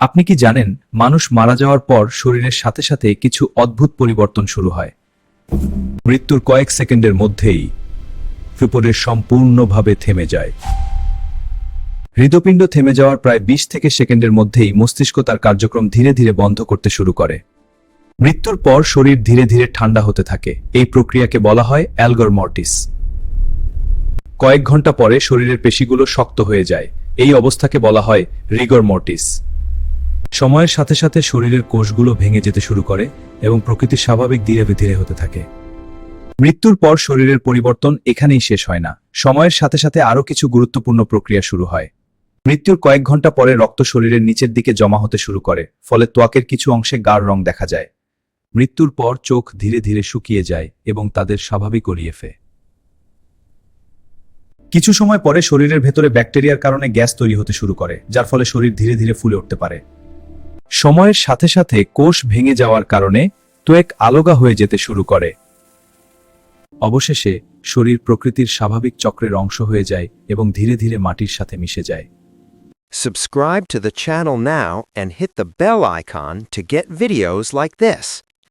আপনি কি জানেন, মানুষ মারা যাওয়ার পর শরীরের সাথে সাথে কিছু অদ্ভুত পরিবর্তন শুরু হয়। মৃত্যুর কয়েক সেকেন্ডের মধ্যেই ফিপরের সম্পূর্ণভাবে থেমে যায়। হৃদপিণ্ড থেমে যাওয়ার প্রায় 20 থেকে সেকেন্ডের মধ্যেই মস্তিষ্ক তার কার্যক্রম ধীরে ধীরে বন্ধ করতে শুরু করে। মৃত্যুর পর শরীর ধীরে ধীরে ঠান্ডা হতে থাকে। এই প্রক্রিয়াকে বলা হয় অ্যালগর মর্টিস। কয়েক ঘন্টা পরে শরীরের পেশিগুলো শক্ত হয়ে যায়। এই অবস্থাকে বলা হয় রিগর মর্টিস। সময়ের সাথে সাথে শরীরের কোষগুলো ভেঙে যেতে শুরু করে এবং প্রকৃতির স্বাভাবিক ধীরে ধীরে হতে থাকে। মৃত্যুর পর শরীরের পরিবর্তন এখানেই শেষ হয় না। সময়ের সাথে সাথে আরও কিছু গুরুত্বপূর্ণ প্রক্রিয়া শুরু হয়। মৃত্যুর কয়েক ঘন্টা পরে রক্ত শরীরের নিচের দিকে জমা হতে শুরু করে, ফলে ত্বকের কিছু অংশে গাঢ় রং দেখা যায়। মৃত্যুর পর চোখ ধীরে ধীরে শুকিয়ে যায় এবং তাদের স্বাভাবিক রিলিফে। কিছু সময় পরে শরীরের ভেতরে ব্যাকটেরিয়ার কারণে গ্যাস তৈরি হতে শুরু করে, যার ফলে শরীর ধীরে ধীরে ফুলে উঠতে পারে। সময়ের সাথে সাথে কোষ ভেঙে যাওয়ার কারণে ত্বক আলগা হয়ে যেতে শুরু করে। অবশেষে শরীর প্রকৃতির স্বাভাবিক চক্রের অংশ হয়ে যায় এবং ধীরে ধীরে মাটির সাথে মিশে যায়। Subscribe to the channel now and hit the bell icon to get videos like this.